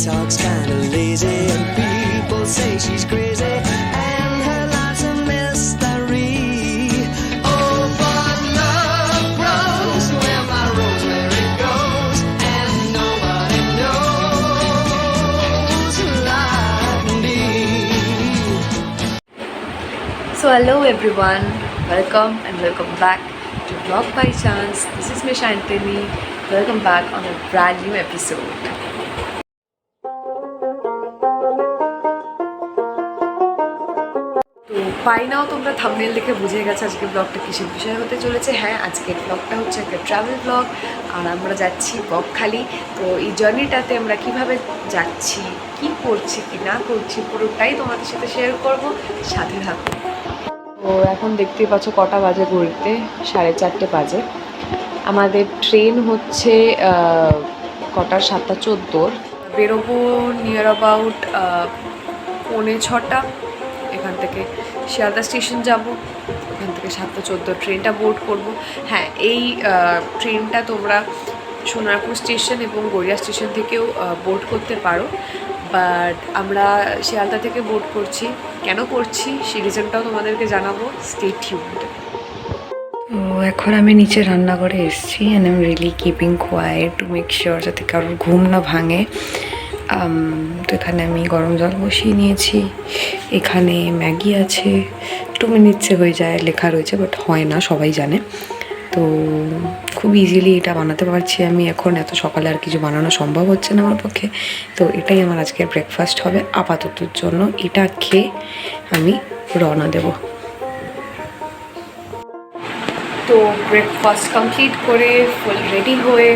talks kinda lazy, and people say she's crazy, and her life's a mystery. Oh, but love grows where my rosemary goes, and nobody knows like me. So hello everyone, welcome and welcome back to VlogByChance. This is Miss Anthony. Welcome back on a brand new episode. তো পাই নাও তোমরা thumbnail দেখে বুঝে গেছো আজকে ব্লগটা কিসের বিষয় হতে চলেছে। হ্যাঁ, আজকের ব্লগটা হচ্ছে একটা ট্রাভেল ব্লগ, আর আমরা যাচ্ছি বকখালি। তো এই জার্নিটাতে আমরা কিভাবে যাচ্ছি, কি করছি কি না করছি, পুরোটাই তোমাদের সাথে শেয়ার করব, সাথে থাকো। তো এখন দেখতেই পাচ্ছ কটা বাজে, ঘুরতে 4:30 বাজে। আমাদের ট্রেন হচ্ছে কটার, 7:14। বেরোবো নিয়ার অ্যাবাউট 5:45। এখান থেকে শিয়ালদা স্টেশন যাব, ওখান থেকে 7:14 ট্রেনটা বোর্ড করব। হ্যাঁ, এই ট্রেনটা তোমরা সোনারপুর স্টেশন এবং গড়িয়া স্টেশন থেকেও বোর্ড করতে পারো, বাট আমরা শিয়ালদা থেকে বোর্ড করছি। কেন করছি সেই রিজনটাও তোমাদেরকে জানাবো, স্টে টিউনড। তো এখন আমি নিচে রান্নাঘরে এসেছি, and I am really keeping quiet to make sure যাতে কারোর ঘুম না ভাঙে। তো এখানে আমি গরম জল বসিয়ে নিয়েছি, এখানে ম্যাগি আছে, 2 মিনিটসে হয়ে যায় লেখা রয়েছে, বাট হয় না, সবাই জানে। তো খুব ইজিলি এটা বানাতে পারছি আমি এখন। এত সকালে আর কিছু বানানো সম্ভব হচ্ছে না আমার পক্ষে, তো এটাই আমার আজকের ব্রেকফাস্ট হবে আপাততর জন্য। এটা খেয়ে আমি রওনা দেব। তো ব্রেকফাস্ট কমপ্লিট করে ফুল রেডি হয়ে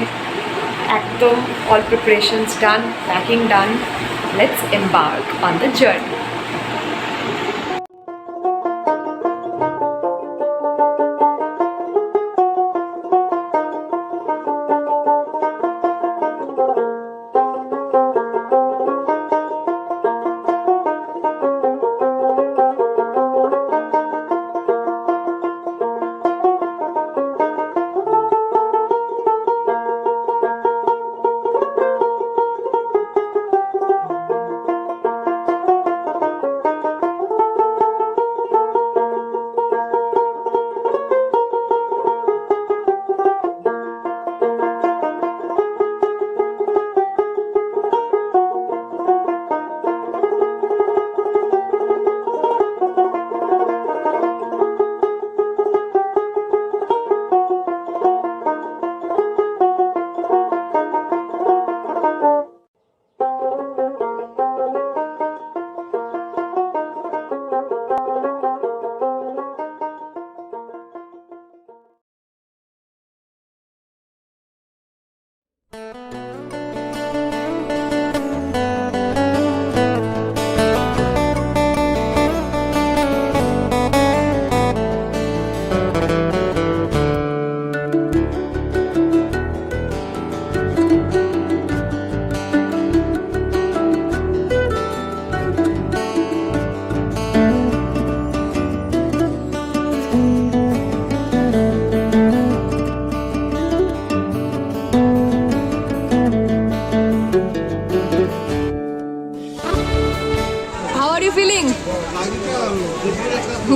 একদম all preparations done, packing done, let's embark on the journey.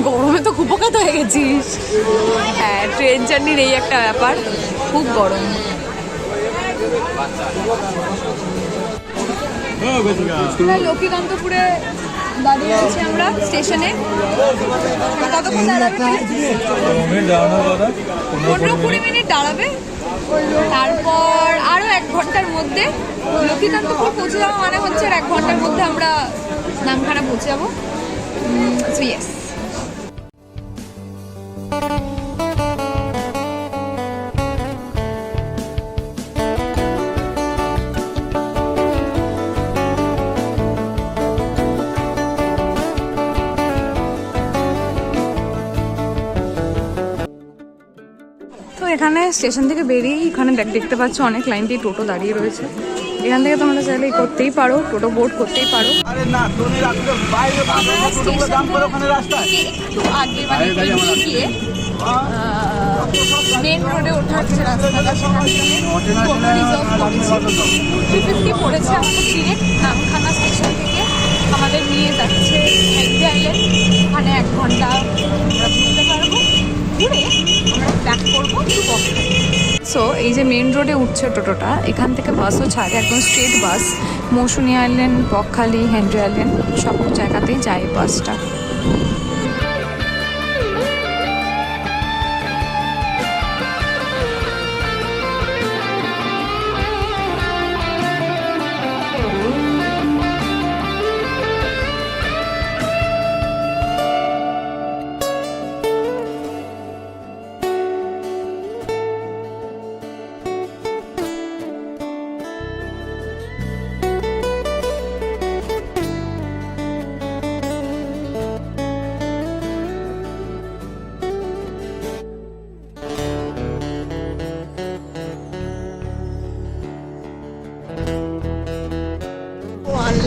গরমে তো কুপোকাত হয়ে গেছিস। হ্যাঁ, ট্রেন জার্নির এই একটা ব্যাপার, খুব গরম। লক্ষ্মীকান্তপুরে দাঁড়িয়ে আছি আমরা স্টেশনে। কতক্ষণ দাঁড়াবে? 15-20 মিনিট দাঁড়াবে, তারপর আরও 1 ঘন্টার মধ্যে লক্ষ্মীকান্তপুর পৌঁছে যাবো। মানে হচ্ছে 1 ঘন্টার মধ্যে আমরা নামখানা পৌঁছে যাবো। So yes. তো এখানে স্টেশন থেকে বেরিয়ে এখানে দেখতে পাচ্ছ অনেক লাইন দিয়ে টোটো দাঁড়িয়ে রয়েছে। এখান থেকে তোমরা চাইলে করতেই পারো, টোটো বোর্ড করতেই পারো। একটু আগে মানে গিয়ে মেন রোডে ওঠার যে রাস্তাটা সেখানে টোটো রিজার্ভ করেছি। 250 পড়েছে আমাকে ডিরেক্ট, না যে মেন রোডে উঠছে টোটোটা, এখান থেকে বাসও ছাড়ে, একদম স্ট্রেট বাস মৌসুমী আইল্যান্ড, বকখালি, হেনরি আইল্যান্ড সব জায়গাতেই যায় বাসটা।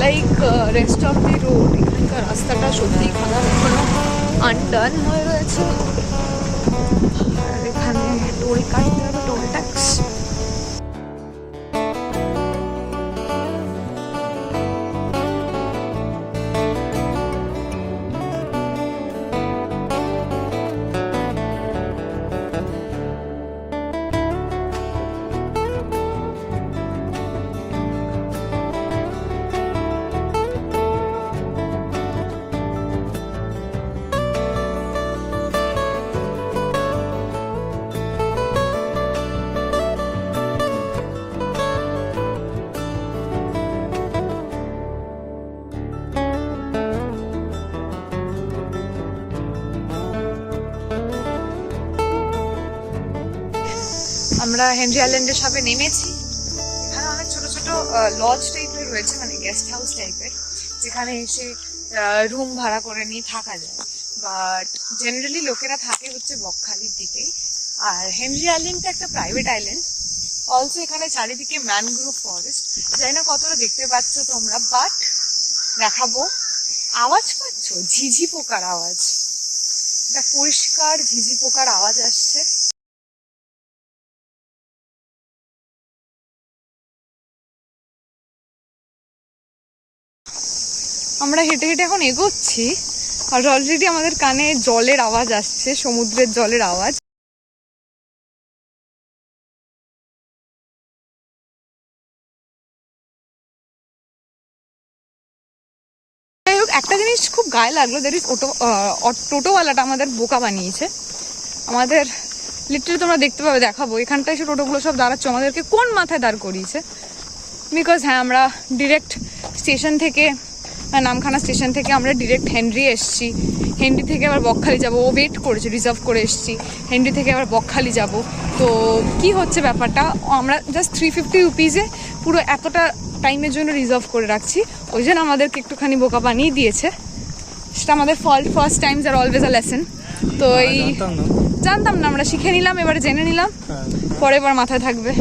Like rest of the road, এখানকার রাস্তাটা সত্যি খারাপ, এখনো আনডান হয়ে রয়েছে। আর এখানে টোল কাটতে হবে, টোল ট্যাক্স। আমরা হেনরি আইল্যান্ডের সামনে নেমেছি। এখানে অনেক ছোট ছোট লজ টাইপের রয়েছে, মানে গেস্ট হাউস টাইপের, যেখানে এসে রুম ভাড়া করে নিয়ে থাকা যায়। বাট জেনারেলি লোকেরা থাকে হচ্ছে বকখালির দিকেই। আর হেনরি আইল্যান্ডটা একটা প্রাইভেট আইল্যান্ড। অলসো এখানে চারিদিকে ম্যানগ্রোভ ফরেস্ট। জানি না কতটা দেখতে পাচ্ছ তোমরা, বাট দেখাবো। আওয়াজ পাচ্ছ? ঝিঝি পোকার আওয়াজ। এটা পরিষ্কার ঝিঝি পোকার আওয়াজ আসছে। আমরা হেঁটে হেঁটে এখন এগোচ্ছি, আর অলরেডি আমাদের কানে জলের আওয়াজ আসছে, সমুদ্রের জলের আওয়াজ। যাই হোক, একটা জিনিস খুব গায়ে লাগলো, দ্যাট ইজ টোটোওয়ালাটা আমাদের বোকা বানিয়েছে। আমাদের লিটারালি তোমরা দেখতে পাবে, দেখাবো, এখানটায় এসে টোটোগুলো সব দাঁড়াচ্ছে, আমাদেরকে কোন মাথায় দাঁড় করিয়েছে। বিকজ হ্যাঁ, আমরা ডিরেক্ট স্টেশন থেকে, নামখানা স্টেশন থেকে আমরা ডিরেক্ট হেনরি এসছি। হেনরি থেকে আবার বকখালি যাব, ও ওয়েট করেছে, রিজার্ভ করে এসছি। হেনরি থেকে আবার বকখালি যাব। তো কি হচ্ছে ব্যাপারটা, আমরা জাস্ট 350 রুপিজে পুরো এতটা টাইমের জন্য রিজার্ভ করে রাখছি। ওই জন্য আমাদেরকে একটুখানি বোকা বানিয়ে দিয়েছে। সেটা আমাদের ফল্ট, ফার্স্ট টাইমস আর অলওয়েজ আ লেসন। তো এই জানতাম না, আমরা শিখে নিলাম, এবারে জেনে নিলাম, পরে এবার মাথায় থাকবে।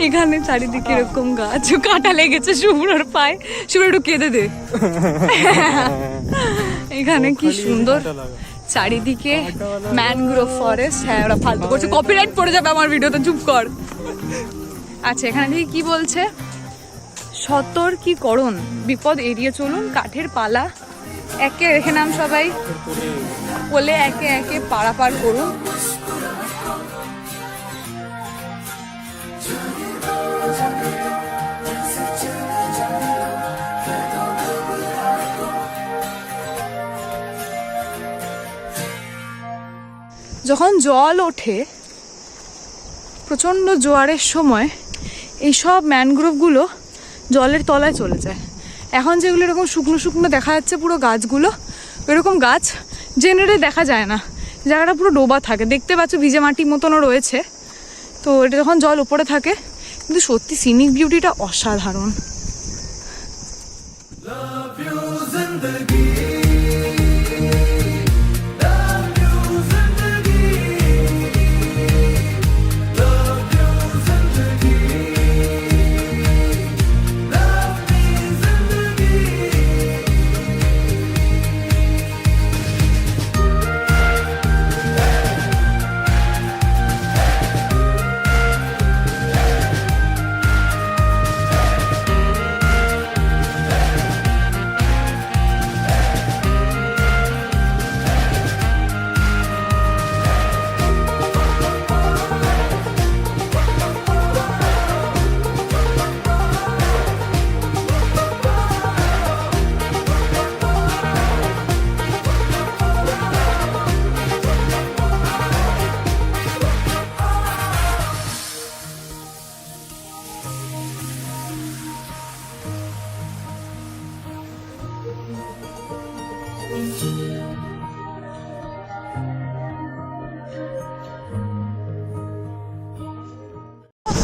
এখানে চারিদিকে এরকম গাছ, কাঁটা লেগেছে শুভ্রর পায়ে, শুভ্র একটু কেঁদে দে। এখানে কি সুন্দর চারিদিকে ম্যানগ্রোভ ফরেস্ট। হ্যাঁ, ওরা ফালতু করছে, কপিরাইট পড়ে যাবে আমার ভিডিওতে, চুপ কর। আচ্ছা, এখানে দেখি কি বলছে, সতর্কীকরণ, বিপদ এড়িয়ে চলুন, কাঠের পালা একে রেখে নাম সবাই, বলে একে একে পারাপার করুন। যখন জল ওঠে প্রচণ্ড জোয়ারের সময়, এই সব ম্যানগ্রোভগুলো জলের তলায় চলে যায়। এখন যেগুলো এরকম শুকনো শুকনো দেখা যাচ্ছে পুরো গাছগুলো, এরকম গাছ জেনারেলি দেখা যায় না, জায়গাটা পুরো ডোবা থাকে। দেখতে পাচ্ছ ভিজে মাটির মতনও রয়েছে। তো এটা যখন জল উপরে থাকে, কিন্তু সত্যি সিনিক বিউটিটা অসাধারণ।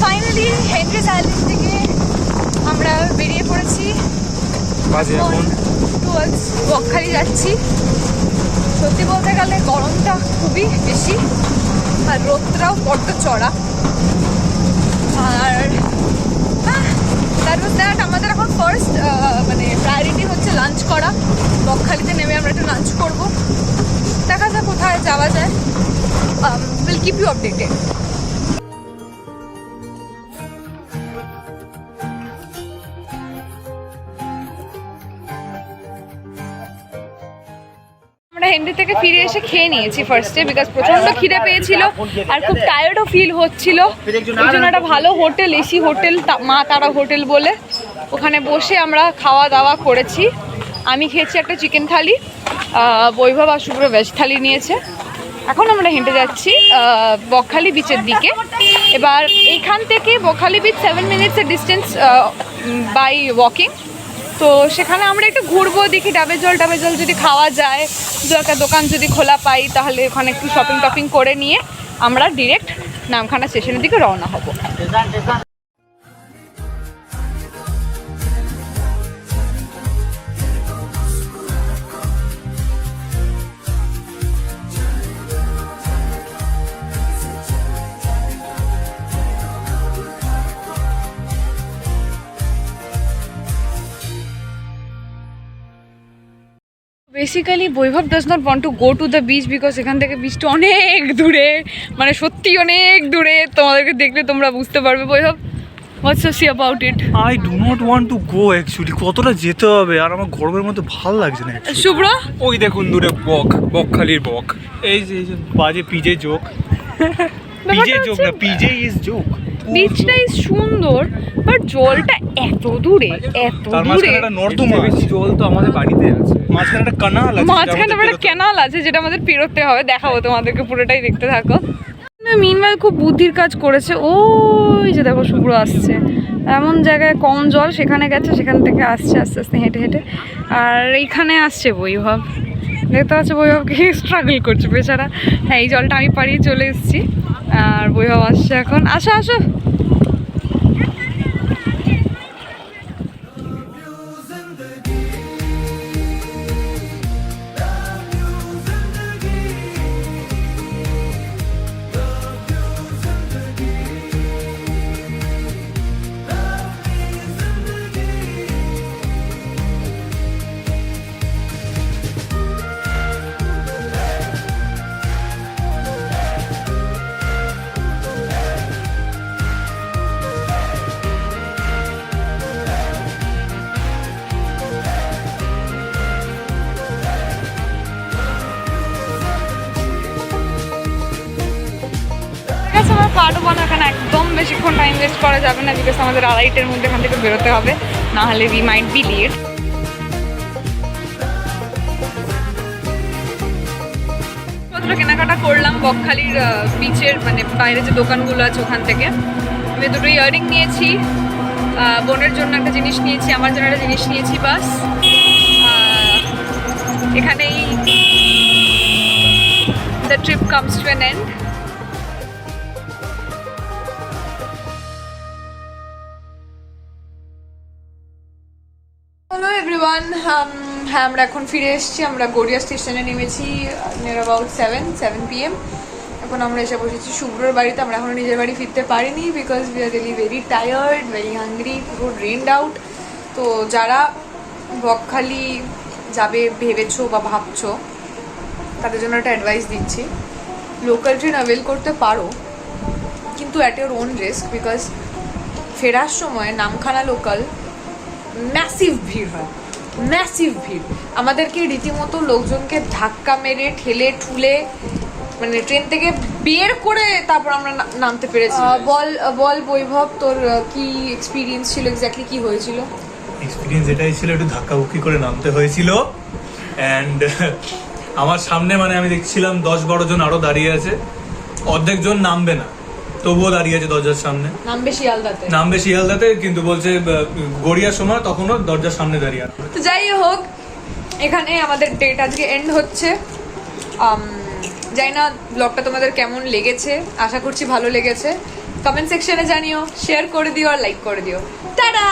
ফাইনালি হেনরিস আইল্যান্ড থেকে আমরা বেরিয়ে পড়েছি, টুয়ার্ডস বকখালি যাচ্ছি। সত্যি বলতে গেলে গরমটা খুবই বেশি আর রোদটাও বড্ড চড়া। আর দ্যাট ওয়াজ দ্যাট। আমাদের এখন ফার্স্ট মানে প্রায়োরিটি হচ্ছে লাঞ্চ করা। বকখালিতে নেমে আমরা একটু লাঞ্চ করবো, দেখা যাক কোথায় যাওয়া যায়। Will keep you updated. আমরা হেনরি থেকে ফিরে এসে খেয়ে নিয়েছি ফার্স্টে, বিকজ প্রচন্ড খিদে পেয়েছিল আর খুব টায়ার্ডও ফিল হচ্ছিল। এই জন্য একটা ভালো হোটেল, এসি হোটেল, মা তারা হোটেল বলে, ওখানে বসে আমরা খাওয়া দাওয়া করেছি। আমি খেয়েছি একটা চিকেন থালি, বৈভব আর শুভ্র ভেজ থালি নিয়েছে। এখন আমরা হেঁটে যাচ্ছি বকখালি বিচের দিকে। এবার এইখান থেকে বকখালি বিচ 7 মিনিটসের ডিস্টেন্স বাই ওয়াকিং। তো সেখানে আমরা একটু ঘুরবো, দেখি ডাবের জল যদি খাওয়া যায়, দু একটা দোকান যদি খোলা পাই, তাহলে ওখানে একটু শপিং টপিং করে নিয়ে আমরা ডিরেক্ট নামখানা স্টেশনের দিকে রওনা হব। Basically Vaibhav does not want to go to the beach, because এখান থেকে বিচটা অনেক দূরে, মানে সত্যি অনেক দূরে। তোমাদেরকে দেখলে তোমরা বুঝতে পারবে। Vaibhav, what's you say about it? I do not want to go actually. কতটা যেতে হবে, আর আমার গরমের মধ্যে ভালো লাগছে না। শুভ্র, ওই দেখুন দূরে বকখালির বক, এই যে বাজে পিজে জোক, পিজে জোক না, পিজে ইজ জোক। বিচটা ইজ সুন্দর, বাট জলটা এত দূরে, এত দূরে। নর্দমা জল তো আমাদের বাড়িতে আছে, মাঝখানে একটা কানাল আছে, মাঝখানে একটা ক্যানাল আছে যেটা আমাদের পেরোতে হবে। দেখাবো তোমাদেরকে, পুরোটাই দেখতে থাকো। মিনওয়াইল খুব বুদ্ধির কাজ করেছে। ওই যে দেখো শুভ্র আসছে, এমন জায়গায় কম জল, সেখানে গেছে, সেখান থেকে আসছে আস্তে আস্তে হেঁটে হেঁটে। আর এইখানে আসছে বৈভব, দেখতে পাচ্ছ বৈভবকে স্ট্রাগল করছে বেচারা। হ্যাঁ, এই জলটা আমি পাড়িয়ে চলে এসেছি আর বৈভব আসছে এখন। আসো আসো। পারবো না, এখানে একদম বেশিক্ষণ টাইম ওয়েস্ট করা যাবে না, বিকজ আমাদের 2:30-এর মধ্যে এখান থেকে বেরোতে হবে, না হলে উই মাইট বি লেট। কেনাকাটা করলাম বকখালির বিচের, মানে বাইরে যে দোকানগুলো আছে ওখান থেকে। আমি দুটো ইয়াররিং নিয়েছি, বোনের জন্য একটা জিনিস নিয়েছি, আমার জন্য একটা জিনিস নিয়েছি, বাস। এখানেই the trip comes to an end. Hello everyone, হ্যাঁ আমরা এখন ফিরে এসেছি। আমরা গড়িয়া স্টেশনে নেমেছি নিয়ার অ্যাবাউট 7 PM। এখন আমরা এসে বসেছি শুভ্রর বাড়িতে। আমরা এখনও নিজের বাড়ি ফিরতে পারিনি, because we are really very tired, very hungry, পুরো ড্রেনড আউট। তো যারা বকখালি যাবে ভেবেছো বা ভাবছো, তাদের জন্য একটা অ্যাডভাইস দিচ্ছি। লোকাল ট্রেন অ্যাভেল করতে পারো, কিন্তু at your own risk, because ফেরার সময় নামখানা লোকাল ম্যাসিভ ভিড় হয়, ম্যাসিভ ভিড়। আমাদেরকে রীতিমতো লোকজনকে ধাক্কা মেরে ঠেলে ঠুলে মানে ট্রেন থেকে বের করে তারপর আমরা নামতে পেরেছি। বল বৈভব, তোর কি এক্সপিরিয়েন্স ছিল, এক্স্যাক্টলি কি হয়েছিল? এক্সপিরিয়েন্স এটাই ছিল, একটু ধাক্কাবুক্কি করে নামতে হয়েছিল। অ্যান্ড আমার সামনে মানে আমি দেখছিলাম 10-12 জন আরো দাঁড়িয়ে আছে, অর্ধেক জন নামবে না, তবুও দাঁড়িয়ে আছে দরজার সামনে। নামবে শিয়ালদাতে, কিন্তু বলছে গড়িয়ার সময় তখনও দরজার সামনে দাঁড়িয়ে আছে। তো যাই হোক, এখানে আমাদের ডেট আজকে এন্ড হচ্ছে। জানি না ব্লগটা তোমাদের কেমন লেগেছে, আশা করছি ভালো লেগেছে। কমেন্ট সেকশনে জানিও, শেয়ার করে দিও আর লাইক করে দিও। টাটা।